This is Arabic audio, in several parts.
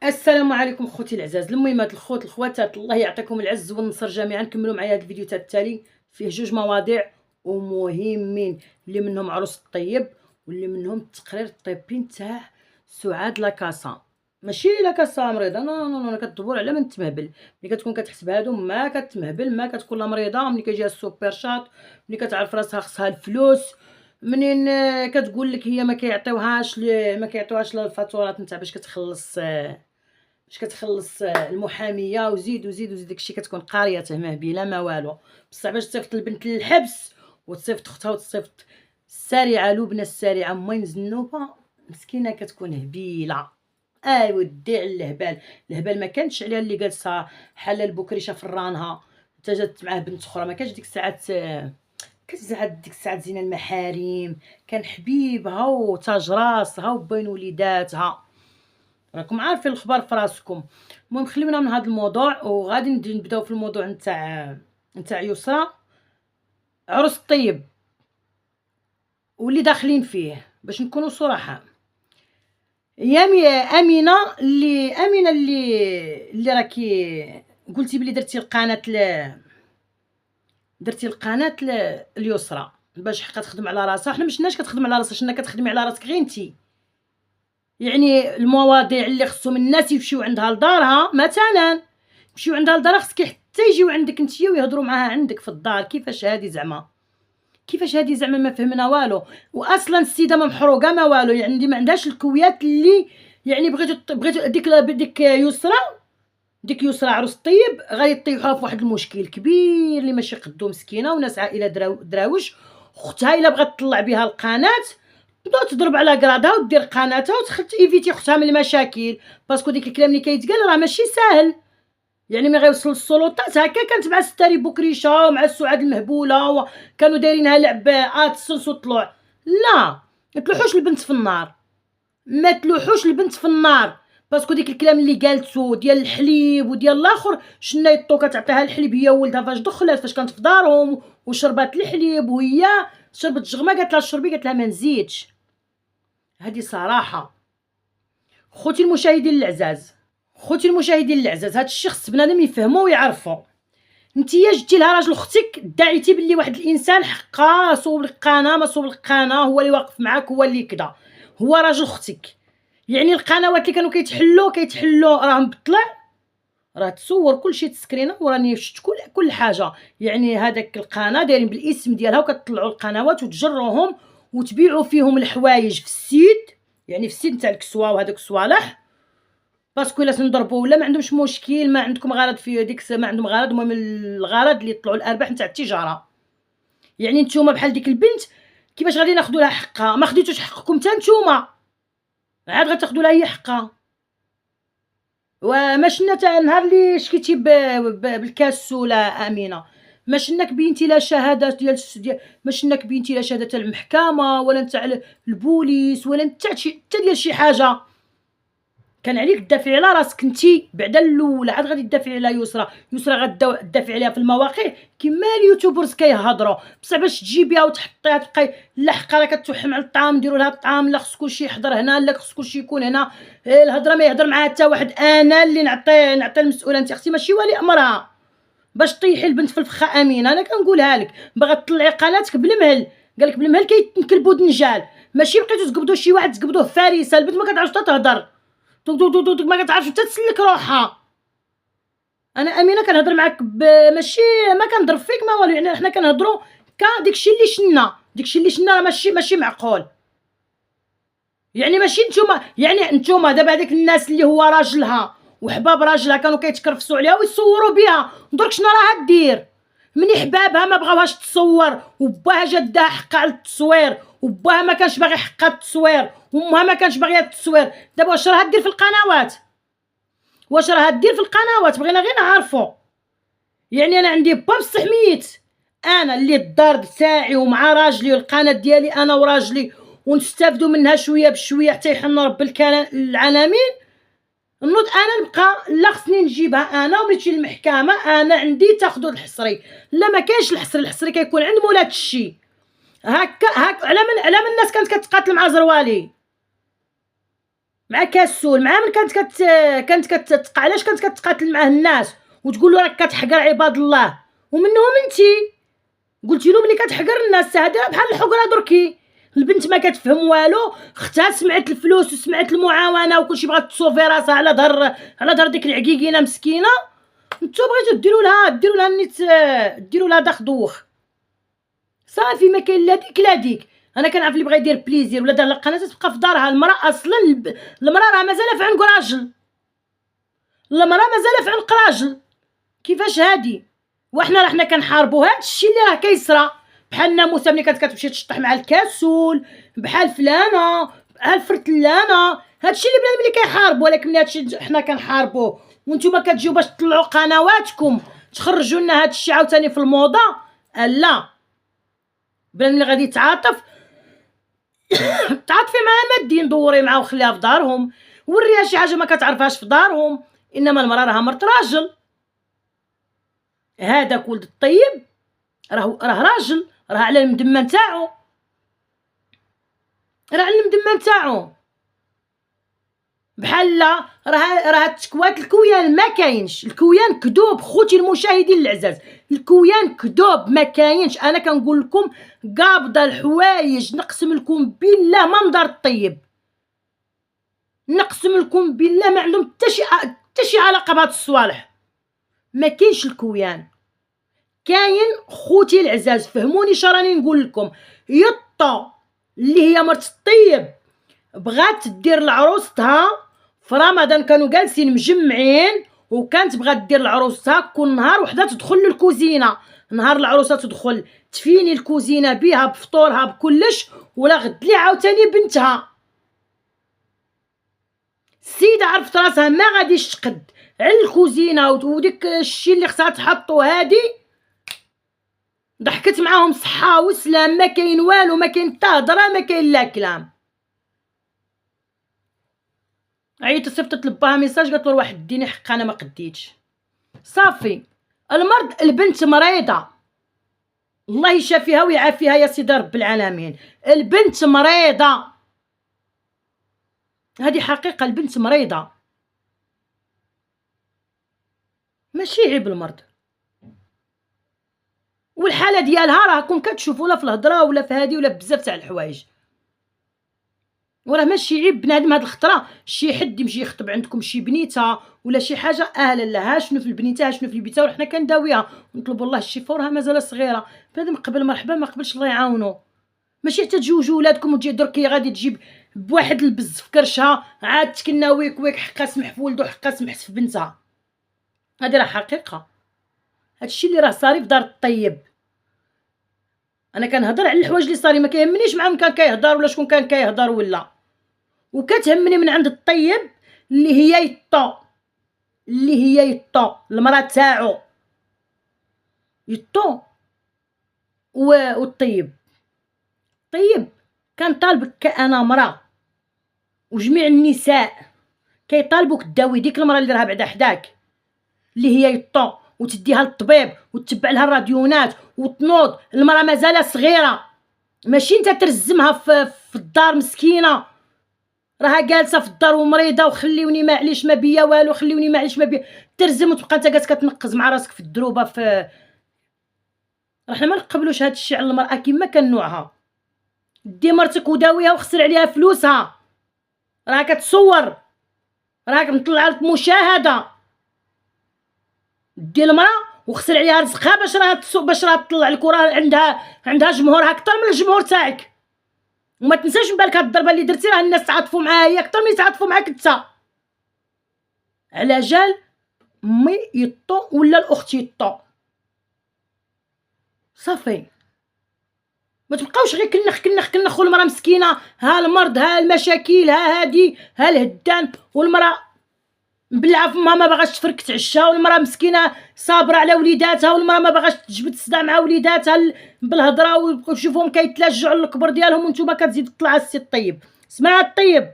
السلام عليكم خوتي العزاز، المهمات الخوت الخواتات، الله يعطيكم العز والنصر جميعا. كملوا معايا هذا الفيديو التالي، فيه جوج مواضيع ومهمين، اللي منهم عروس الطيب واللي منهم التقرير الطبي تاع سعاد لاكاسا. ماشي لاكاسا مريضه، نو نو نو، كتدور على من تمهبل. ملي كتكون كتحسب هادو ما كتمهبل، ما كتكون لا مريضه. ملي كيجيها السوبر شات، ملي كتعرف راسها خصها الفلوس، منين كتقول لك هي ما كيعطيوهاش الفاتورات نتاع باش كتخلص المحاميه، وزيد وزيد وزيد. داكشي كتكون قاريه مهبله ما والو. بصح باش تصيفط البنت للحبس وتصيفط اختها وتصيفط السارعه لبنى السارعه مين الزنوبه مسكينه كتكون هبيله. ودي على الهبال ما كانتش عليها اللي جالسه حلال بكريشه فرانها حتى جات معاه بنت اخرى. ما كانش ديك الساعات ديك الساعات زينه المحارم، كان حبيبها وتاج راسها وبين وليداتها. راكم عارفين الاخبار في راسكم. المهم خلينا من هذا الموضوع وغادي نبداو في الموضوع نتاع يسرى عروس الطيب واللي داخلين فيه. باش نكونوا صراحه، يا امينه اللي راكي قلتي بلي درتي القناه اليسرى باش حقا تخدم على راسها. حنا مشناش كتخدم على راسها، شنا كتخدمي على راسك غير انتي. يعني المواضيع اللي خصهم الناس يمشيو عندها لدارها، مثلا يمشيو عندها لدارها، خصك حتى يجيو عندك نتيا ويهضروا معاها عندك في الدار. كيفاش هادي زعما؟ ما فهمنا والو. واصلا السيده ما محروقه ما والو، يعني ما عندهاش الكويات اللي يعني بغيتو ديك يسرى عروس الطيب غادي طيحوها في واحد المشكل كبير اللي ماشي قدو. مسكينه وناس عائله دراوش. اختها الا بغات تطلع بها القناه تبدا تضرب على كرادها ودير قناتها وتخلت ايفيتي اختها من المشاكل. باسكو ديك الكلام اللي كيتقال راه ماشي ساهل. يعني ملي غيوصل للسلطات هكا كانت مع ستاري بوكريشه ومع السعاد المهبوله وكانوا دايرينها لعب السنس وطلوع. لا، ما تلوحوش البنت في النار، ما تلوحوش البنت في النار. باسكو ديك الكلام اللي قالتو ديال الحليب وديال الاخر، شنايطو كتعطيها الحليب هي وولدها فاش دخلت، فاش كانت في دارهم وشربات الحليب وهي شربت جغمه قالت لها شربي، قالت لها ما نزيدش. هذه صراحه. خوتي المشاهدين العزاز، هاد الشخص بنادم يفهمو ويعرفو. نتيا جبتي لها راجل اختك، دعيتي باللي واحد الانسان حقا صوب لك قناه ما صوب لك قناه، هو اللي واقف معاك، هو اللي كدا، هو راجل اختك. يعني القنوات اللي كانوا كيتحلوا راهم بطلع، راه تصور كلشي تسكرينه وراني شفت كل حاجه. يعني هذاك القناه دايرين بالاسم ديالها وكتطلعوا القنوات وتجروهم وتبيعوا فيهم الحوايج في السيد، يعني في السيد نتاع الكسوه وهذوك الصوالح. باسكو الا تنضربوا ولا ما عندهمش مشكل، ما عندكم غرض في ديك ما عندهم غرض. المهم الغرض اللي يطلعوا الارباح نتاع التجاره. يعني نتوما بحال ديك البنت كيفاش غادي ناخذوا لها حقها؟ ما خديتوش حقكم حتى نتوما، عاد غتاخذوا لها هي حقها. وما شنا تاع نهار اللي شكيتي بالكاسوله امينه، ما شناك بينتي لا شهاده ديال ما شناك بينتي لا شهاده تاع المحكمه ولا نتاع البوليس ولا نتاع ديال شي حاجه. كان عليك تدافعي على راسك انتي بعدا الاولى، عاد غادي تدافعي على يسرى غتدافعي عليها في المواقع كيما اليوتيوبرز كيهضروا. بصح باش تجيبيها وتحطيها تبقاي لا حقا راه كتوحم على الطعام، ديروا لها الطعام، لا خص كلشي يحضر هنا، لا خص كلشي يكون هنا. الهضره ما يهضر معاها حتى واحد، انا اللي نعطي المسؤوله. انت اختي ماشي ولي امرها باش طيحي البنت في الفخه. امينه انا كنقولها لك، باغا تطلعي قناتك بالمهل، قالك بالمهل كيتنكلبوا دنجال. ماشي بقيتو تقبضوا شي واحد تقبضوه فارسه. البنت ما كتعرفش حتى تهضر، ما كتعرفش حتى تسلك روحها. انا امينه كنهضر معاك ماشي ما كنضرب فيك ما والو. يعني حنا كنهضروا داكشي اللي شنا ماشي معقول. يعني ماشي نتوما دابا هذيك الناس اللي هو راجلها وحباب راجلها كانوا كيتكرفسوا عليها ويصوروا بها. درك شنو راها دير؟ مني حبابها ما بغاوهاش تصور وباها جدها حقها على التصوير، وباها ما كانش باغي حقها التصوير، وامها ما كانش باغيه التصوير. دابا واش راها دير في القنوات؟ بغينا غير نعرفوا. يعني انا عندي با بصح ميت، انا اللي الدار تاعي ومع راجلي والقناه ديالي انا وراجلي ونستافدوا منها شويه بشويه حتى يحن رب العالمين. نوض انا نبقى لا خصني نجيبها انا ومشي للمحكمه، انا عندي تاخذوا الحصري. لا ما كاينش الحصري كيكون عند مولات الشي. هكا على من الناس كانت كتقاتل مع زروالي، مع كسول، مع من كانت كتقع، علاش كانت كتقاتل معاه الناس وتقول له راك كتحقر عباد الله، ومنهم انتي قلتي له بلي كتحقر الناس. هذا بحال الحقره دركي. البنت ما كتفهم والو، اختها سمعت الفلوس وسمعت المعاونه وكلشي بغات تصوفي راسها على ظهر ديك العكيكينه مسكينه. نتو بغيتو ديروا لها نيت، ديروا لها داخ دوخ. صافي ما كاين لا ديك لا ديك. انا كنعرف اللي بغا يدير بليزير ولا دار القناه تبقى في دارها. المراه اصلا المراه راه مازال في عنق راجل، المراه مازال في عنق راجل. كيفاش هادي؟ وحنا حنا كنحاربوا هادشي اللي راه كيصرى. بحال الناموسه ملي كتمشي تشطح مع الكاسول، بحال فلانه، بحال فرتلانه. هادشي اللي بنادم اللي كيحاربوا. ولكن ملي هادشي حنا كنحاربوه وانتم كتجيو باش تطلعوا قنواتكم تخرجوا لنا هادشي عاوتاني في الموضه، لا. بنادم اللي غادي يتعاطف تعاطفي معاه مادين، دوري معاه وخليها في دارهم، وريها شي حاجه ما كتعرفهاش في دارهم. انما المراه راها مرت راجل. هذاك ولد الطيب راه راجل، راه على المدمه نتاعو، راه على المدمه نتاعو. بحال لا راه التكوات الكويان ما كاينش. الكويان كذوب خوتي المشاهدين العزاز، الكويان كذوب ما كاينش. انا كنقول لكم قابضه الحوايج، نقسم لكم بالله ما مدار الطيب، نقسم لكم بالله ما عندهم حتى شي علاقه بهاد الصوالح. ما كاينش الكويان، كاين خوتي العزاز. فهموني شراني نقول لكم. يطا اللي هي مرت الطيب بغات دير لعروستها في رمضان، كانوا جالسين مجمعين وكانت بغات دير لعروستها كل نهار وحده تدخل للكوزينه. نهار العروسه تدخل تفيني الكوزينه بها بفطورها بكلش، ولا غد لي عاوتاني بنتها. السيده عرفت راسها ما غاديش تقد على الكوزينه وديك الشي اللي خصها تحطو هادي. ضحكت معاهم صحه وسلام، ما كاين والو، ما كاين حتى هضره، ما كاين لا كلام. عيطت صيفطت لباها ميساج قالت له واحد ديني حق انا ما قديتش. صافي المرض. البنت مريضه، الله يشافيها ويعافيها يا سيدي رب العالمين. البنت مريضه، هذه حقيقه. البنت مريضه، ماشي عيب المرض. والحاله ديالها راكم كتشوفوا لا في الهضره ولا في هذه ولا بزاف تاع الحوايج. وراه ماشي عيب بنادم هاد الخطره شي حد يمشي يخطب عندكم شي بنيته ولا شي حاجه اهلا لها. شنو في البنيته شنو في البيته، وحنا كنداويها ونطلبوا الله الشفاء. وراه مازال صغيره. بنادم قبل مرحبا ما قبلش الله يعاونو. ماشي حتى تجوجوا ولادكم وتجي دركي غادي تجيب بواحد البز في كرشها عاد تكنا ويك حقا سمح في ولدو حقا سمحت في بنتها. هذه راه حقيقه. هادشي اللي راه صاري في دار الطيب. انا كنهضر على الحوايج اللي صاري، ما كيهمنيش مع من كان كيهضر ولا شكون كان كيهضر ولا. وكتهمني من عند الطيب اللي هي يطو المراه تاعو يطو. والطيب طيب كان طالبك كأنا مراه وجميع النساء كيطالبوك تداوي ديك المراه اللي راها بعدا حداك اللي هي يطو، وتديها للطبيب وتتبع لها الراديونات وتنوض. المراه مازال صغيره، ماشي انت ترزمها في الدار مسكينه راها جالسه في الدار ومريضه وخليوني ما عليش ما بيا والو، خليوني ما عليش ما بيا. ترزم وتبقى انت جالس كتنقز مع راسك في الدروبه. في راحنا ما نقبلوش هذا الشيء على المراه كما كان نوعها. دي مرتك وداويها وخسر عليها فلوسها، راه كتصور، راك مطلع لك مشاهده. دي المراه وخسر عليها رزقها باش راه تطلع لك، وراه عندها جمهورها اكثر من الجمهور تاعك. وما تنساش من بالك هاد الضربه اللي درتي راه الناس تعاطفوا معاها هي اكثر من يتعاطفوا معاك انت. على جال مي يطو ولا الاخت يطو. صافي ما تبقاوش غير كنخ والمراه مسكينه ها المرض ها المشاكل ها هادي ها الهدان، والمراه مبلعه فمها ما باغاش تفرك تعشى، والمراه مسكينه صابره على وليداتها، والمراه ما باغاش تجبد الصداع مع وليداتها بالهضره وشوفهم كيتلاجعوا على الكبر ديالهم وانتم كتزيد تطلع السي الطيب. اسمع الطيب،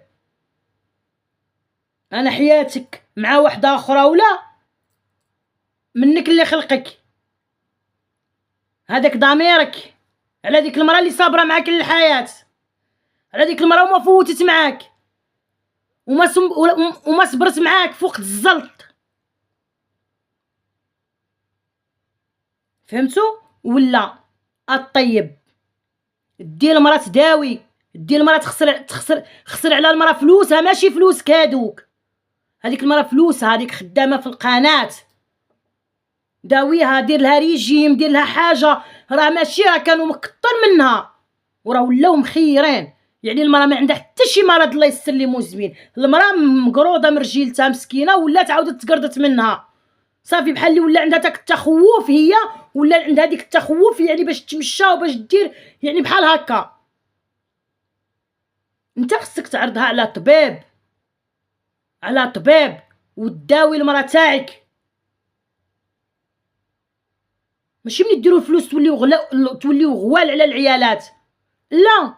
انا حياتك مع واحده اخرى ولا منك اللي خلقك، هذاك ضميرك على ديك المراه اللي صابره معاك للحياه، على ديك المراه وما فوتت معاك وما صبرت معاك فوق الزلط. فهمتوا ولا؟ الطيب دير المراه تداوي، دير المراه تخسر على المراه فلوسها، ماشي فلوسك هادوك. هذيك المراه فلوسها، هذيك خدامه في القناه، داويها، دير لها ريجيم، دير لها حاجه. راه ماشي، راه كانوا مكتر منها وراه ولاو مخيرين. يعني المراه ما عندها حتى شي مرض، الله يستر لي موزمين. المراه مقروضه من رجيلتها مسكينه، ولات عاودت تقردت منها صافي، بحال اللي ولا عندها داك التخوف هي، ولا عندها ديك التخوف يعني باش تمشى وباش دير يعني بحال هكا. انت خصك تعرضها على طبيب، على طبيب، وتداوي المراه تاعك. ماشي ملي ديروا الفلوس توليو غوال على العيالات، لا،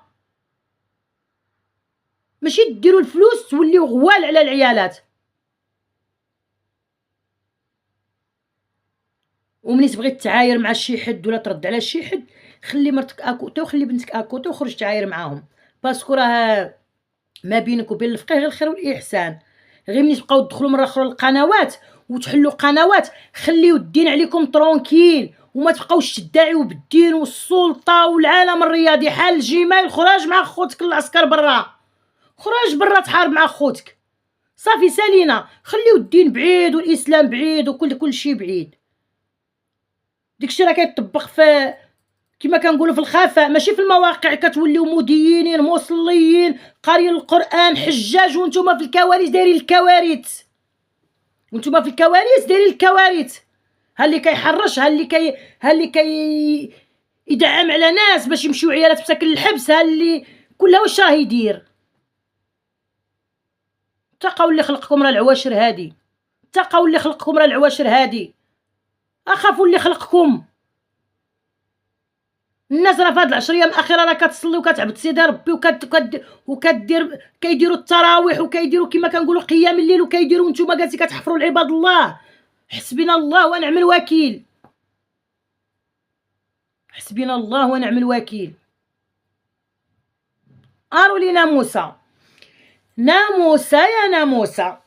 ماشي ديروا الفلوس توليو غوال على العيالات. ومني تبغي تعاير مع شي حد ولا ترد على شي حد، خلي مرتك اكوتي وخلي بنتك اكوتي وخرج تعاير معاهم، باسكو راه ما بينك وبين الفقيه غير الخير والاحسان. غير ملي تبقاو تدخلوا مره اخرى القنوات وتحلوا قنوات، خليو الدين عليكم ترونكيل، وما تبقاوش تدعيو بالدين والسلطه والعالم الرياضي. حال الجمال، خرج مع خوتك العسكر برا، خرج برا تحارب مع خوتك، صافي سالينا. خليو الدين بعيد والاسلام بعيد وكل شيء بعيد. داكشي راه كيطبق في كما كنقولوا في الخفاء، ماشي في المواقع. كتوليو مدينين مصليين قاريين القران حجاج، وانتم في الكوارث دايرين الكوارث، وانتم في الكوارث دايرين الكوارث. ها اللي كيحرش، ها اللي كي يدعم على ناس باش يمشيو عيالات مساكن الحبس، ها اللي كلها واش راه يدير. تقاو اللي خلقكم راه العواشر هادي، تقاو اللي خلقكم راه العواشر هادي، اخافوا اللي خلقكم. الناس راه فهاد العشر ايام الاخيره راه كتصلي وكتعبد سيدي ربي وكدير كيديروا التراويح وكيديروا كما كنقولوا قيام الليل، وكيديروا نتوما جالسين كتحفروا العباد الله. حسبنا الله ونعم الوكيل، حسبنا الله ونعم الوكيل. اروا لي ناموسه، ناموسه يا ناموسه،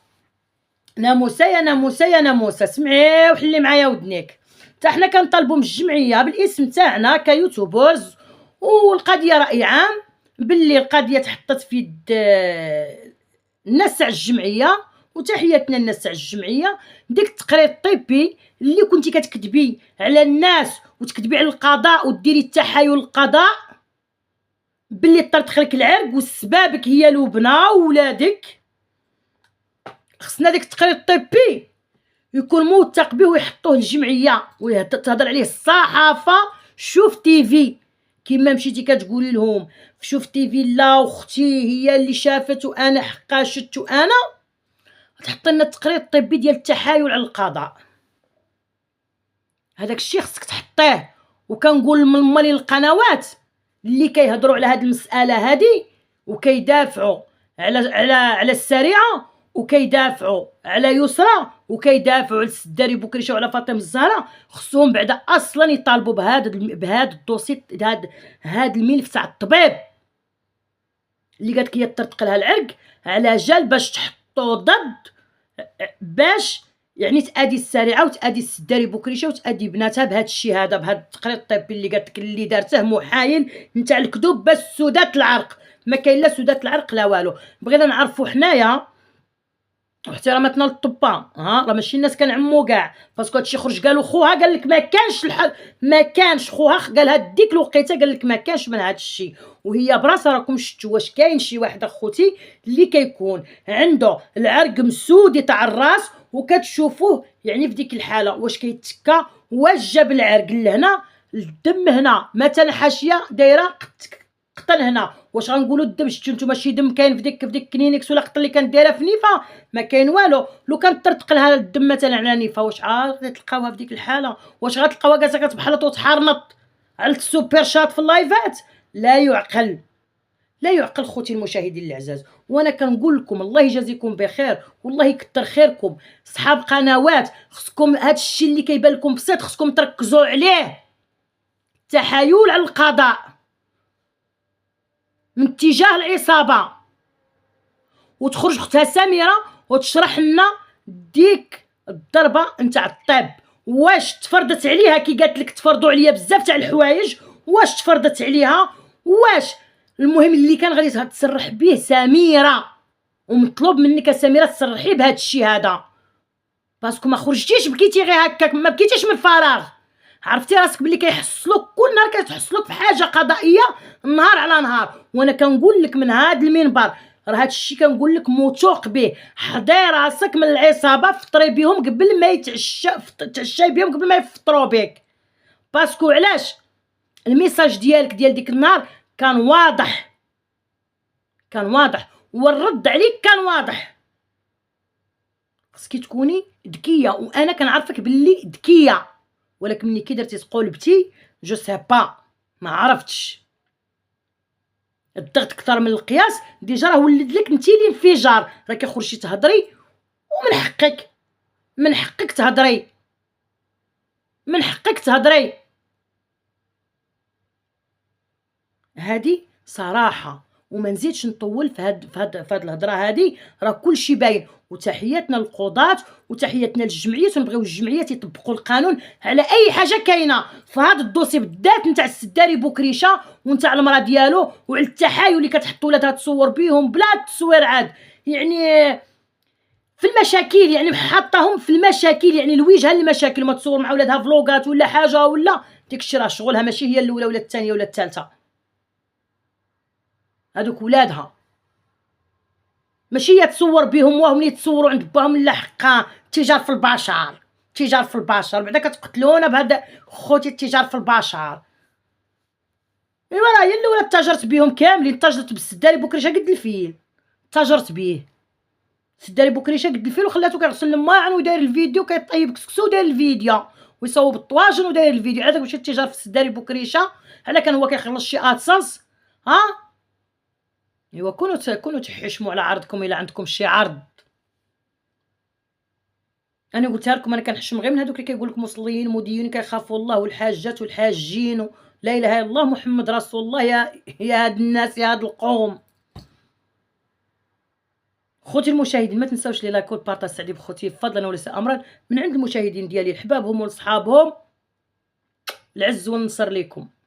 ناموسه يا ناموسه يا ناموسه، سمعي وحلي معايا ودنيك. حتى حنا كنطالبوا من الجمعيه بالاسم تاعنا كيوتيوبرز، والقضيه راي عام باللي القضيه تحطت في يد الناس تاع الجمعيه، وتحياتنا الناس تاع الجمعيه. ديك التقرير الطبي اللي كنتي كتكتبي على الناس وتكتبي على القضاء وديري التحايل للقضاء باللي طرطخ لك العرق وسبابك هي لبنى وولادك، خصنا ديك التقرير الطبي يكون موثق به ويحطوه الجمعيه وتهضر عليه الصحافه. شوف تيفي كيما مشيتي كتقولي لهم في شوف تيفي لا اختي هي اللي شافت وانا حقاشت وانا، تحط لنا التقرير الطبي ديال التحايل على القضاء. هذاك الشيء خصك تحطيه. وكنقول للمالي القنوات اللي كيهضروا على هذه المساله هذه وكيدافعوا على السريعه، وكيدافعوا على يسرى، وكيدافعوا على السداري بوكريشه وعلى فاطمه الزهراء، خصهم بعدا اصلا يطالبوا بهذا الدوسي، هذا الملف تاع الطبيب اللي قالت لك طرطق لها العرق على جال باش تحطوا ضد، باش يعني تادي السريعه وتادي السداري بوكريشه وتادي بناتها بهذا الشيء هذا، بهذا التقرير الطبي اللي قالت لك اللي دارته محايل نتاع الكذوب باش سودات العرق. ما كاين لا سودات العرق لا والو. بغينا نعرفوا حنايا واحتراماتنا للطباء، راه ماشي الناس كنعمو كاع، باسكو هادشي خرج قالوا خوها قال لك ما كانش ما كانش خوها قالها ديك الوقيته قال لك ما كانش من هذا الشيء. وهي براسها راكم شفتوا واش كاين شي واحد اخوتي اللي كيكون عنده العرق مسودي تاع الراس وكتشوفوه يعني في ديك الحاله واش كيتكا، واش جاب العرق لهنا الدم هنا مثلا حاشيه دايره قطن هنا، واش غنقولوا الدم شفتوا نتوما شي دم كاين في ديك كلينيكس ولا قطن اللي كانت دايره في نيفا؟ ما كاين والو. لو كان طرطق لها الدم مثلا على نيفا واش غتلقاوها في ديك الحاله؟ واش غتلقاوها جالسه كتبحلط وتحارنط على السوبر شات في اللايفات؟ لا يعقل، لا يعقل خوتي المشاهدين العزاز. وانا كنقول لكم الله يجازيكم بخير والله يكثر خيركم صحاب قنوات، خصكم هذا الشيء اللي كيبان لكم بسيط خصكم تركزوا عليه. تحايل على القضاء من اتجاه العصابه، وتخرج اختها سميره وتشرح لنا ديك الضربه نتاع الطب، واش تفرضت عليها كي قالت لك تفرضوا عليا بزاف تاع الحوايج، واش تفرضت عليها، واش المهم اللي كان غادي تصرح به سميره، ومطلوب منك سميره تصرحي بهذا الشيء هذا، باسكو ما خرجتيش بكيتي غير هكاك، ما بكيتيش من فراغ، عرفتي راسك بلي كيحصلوك كل نهار، كتحصلوك في حاجه قضائيه نهار على نهار. وانا كنقول لك من هذا المنبر راه هذا الشيء كنقول لك موثوق به، حضي راسك من العصابه، فطري بهم قبل ما تعشاي بهم قبل ما يفطروا بك، باسكو علاش الميساج ديالك ديال ديك النهار كان واضح، كان واضح، والرد عليك كان واضح. خصكي تكوني ذكيه، وانا كنعرفك باللي ذكيه، ولكن ملي كي درتي تقولبتي جو سي با، ما عرفتش، الضغط كثر من القياس ديجا راه ولد لك انتي الانفجار، راكي خرجتي تهضري ومن حقك، من حقك تهضري، من حقك تهضري، هادي صراحه. وما نزيدش نطول في هاد الهضره هادي، راه كلشي باين. وتحياتنا للقضاة وتحياتنا للجمعيات، ونبغيو الجمعيات يطبقوا القانون على اي حاجه كاينه في هذا الدوسي بالذات نتاع السداري بوكريشه ونتاع المراه ديالو، وعلى التحايل اللي كتحطوا ولادها تصور بيهم بلا تصوير عاد، يعني في المشاكل، يعني حاطاهم في المشاكل، يعني الوجهه للمشاكل، ما تصور مع ولادها فلوغات ولا حاجه ولا داكشي، راه شغلها ماشي هي الاولى ولا الثانيه ولا الثالثه، هادوك ولادها ماشي هي تصور بهم، وهم اللي يتصوروا عند باهم، لا حقا تجار في البشر، تجار في البشر، بعدا كتقتلونا بهذا خوتي التجار في البشر. ايوا راه هي اللي ولات تاجرت بهم كاملين، تاجرت بالسداري بوكريشه قد الفيل، تاجرت بيه السداري بوكريشه قد الفيل، وخلاتو كيغسل الماعن وداير الفيديو كيطيب كسكسو وداير الفيديو ويصوب الطواجن وداير الفيديو، عاد ماشي التجار في السداري بوكريشه، على كان هو كيخلص شي ادسنس. ها ايوا كونوا تحشموا على عرضكم الا عندكم شي عرض. انا قلتها لكم، انا كنحشم غير من هذوك اللي كيقول لك مصليين مدينين كيخافوا الله، والحاجات والحاجين لا اله الا الله محمد رسول الله. يا هاد الناس، يا هاد القوم. خوتي المشاهدين، ما تنساوش لي لايك والبارطاج، سعدي بخوتي فضلا وليس امرا، من عند المشاهدين ديالي لحبابهم ولصحابهم، العز والنصر ليكم.